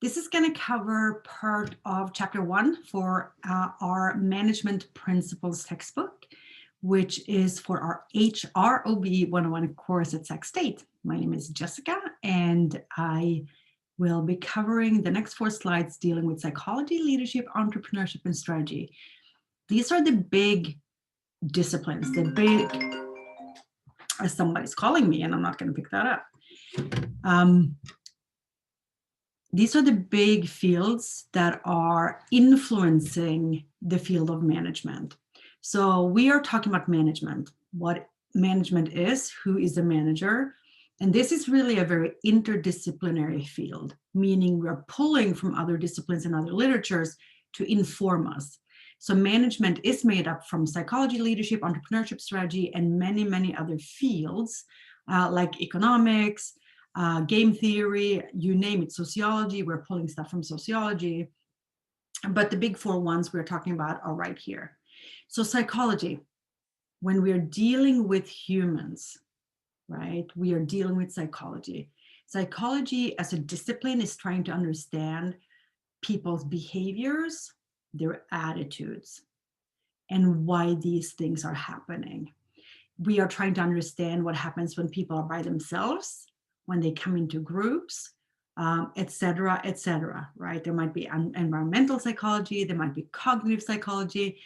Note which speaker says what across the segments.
Speaker 1: This is going to cover part of chapter 1 for our management principles textbook, which is for our HROB 101 course at Sac State. My name is Jessica, and I will be covering the next 4 slides dealing with psychology, leadership, entrepreneurship, and strategy. These are the big disciplines, the big, somebody's calling me and I'm not going to pick that up. These are the big fields that are influencing the field of management. So we are talking about management, what management is, who is a manager. And this is really a very interdisciplinary field, meaning we're pulling from other disciplines and other literatures to inform us. So management is made up from psychology, leadership, entrepreneurship, strategy, and many, many other fields like economics, game theory, you name it, sociology. We're pulling stuff from sociology. But the big 4 ones we're talking about are right here. So psychology, when we're dealing with humans, right, we are dealing with psychology. Psychology as a discipline is trying to understand people's behaviors, their attitudes, and why these things are happening. We are trying to understand what happens when people are by themselves, when they come into groups, et cetera, right? There might be environmental psychology, there might be cognitive psychology,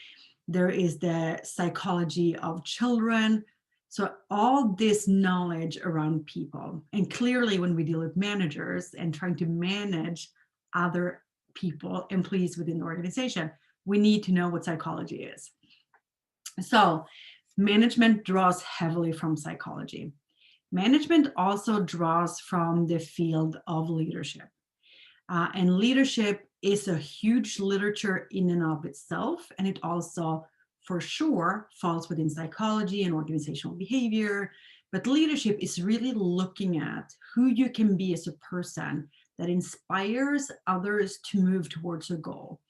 Speaker 1: there is the psychology of children. So all this knowledge around people, and clearly when we deal with managers and trying to manage other people, employees within the organization, we need to know what psychology is. So management draws heavily from psychology. Management also draws from the field of leadership. And leadership is a huge literature in and of itself. And it also, for sure, falls within psychology and organizational behavior. But leadership is really looking at who you can be as a person that inspires others to move towards a goal.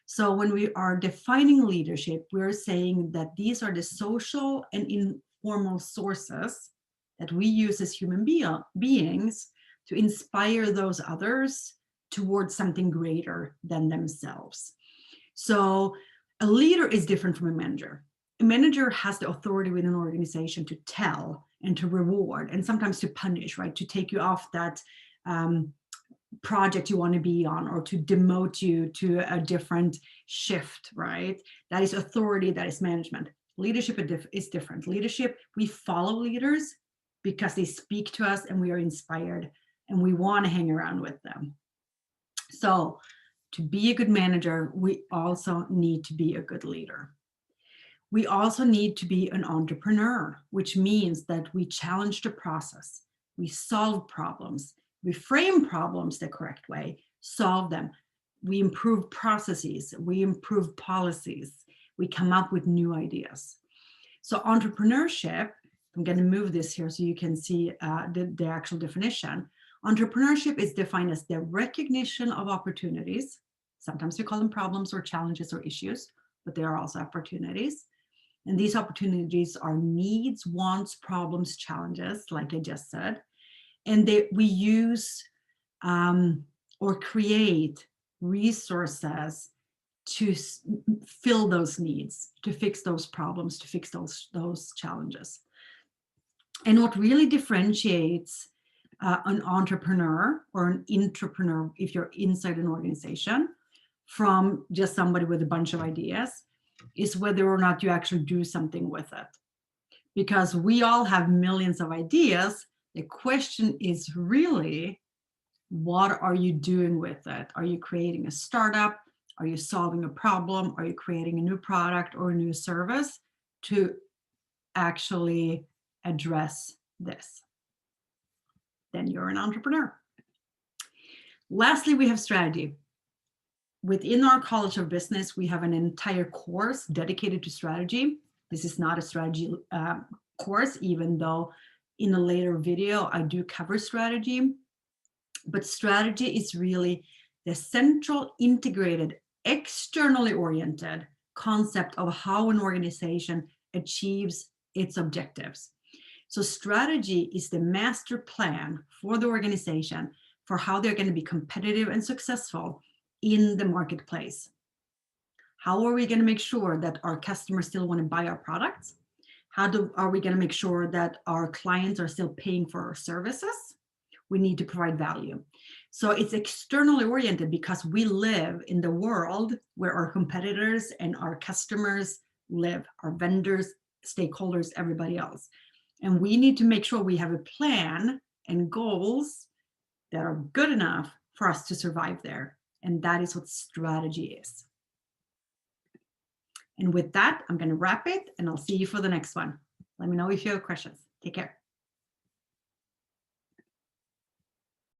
Speaker 1: So when we are defining leadership, we're saying that these are the social and informal sources that we use as human beings to inspire those others towards something greater than themselves. So a leader is different from a manager. A manager has the authority within an organization to tell and to reward and sometimes to punish, right? To take you off that project you want to be on, or to demote you to a different shift, right? That is authority, that is management. Leadership is different. Leadership, we follow leaders because they speak to us and we are inspired and we want to hang around with them. So to be a good manager, we also need to be a good leader. We also need to be an entrepreneur, which means that we challenge the process, we solve problems, we frame problems the correct way, solve them, we improve processes, we improve policies, we come up with new ideas. So entrepreneurship, I'm going to move this here so you can see the actual definition. Entrepreneurship is defined as the recognition of opportunities. Sometimes we call them problems or challenges or issues, but they are also opportunities. And these opportunities are needs, wants, problems, challenges, like I just said. And we use or create resources to fill those needs, to fix those problems, to fix those challenges. And what really differentiates an entrepreneur or an intrapreneur, if you're inside an organization, from just somebody with a bunch of ideas, is whether or not you actually do something with it. Because we all have millions of ideas. The question is really, what are you doing with it? Are you creating a startup? Are you solving a problem? Are you creating a new product or a new service to actually address this? Then you're an entrepreneur. Lastly, we have strategy. Within our College of Business, we have an entire course dedicated to strategy. This is not a strategy course, even though in a later video I do cover strategy. But strategy is really the central, integrated, externally oriented concept of how an organization achieves its objectives. So strategy is the master plan for the organization for how they're going to be competitive and successful in the marketplace. How are we going to make sure that our customers still want to buy our products? Are we going to make sure that our clients are still paying for our services? We need to provide value. So it's externally oriented because we live in the world where our competitors and our customers live, our vendors, stakeholders, everybody else. And we need to make sure we have a plan and goals that are good enough for us to survive there. And that is what strategy is. And with that, I'm going to wrap it, and I'll see you for the next one. Let me know if you have questions. Take care.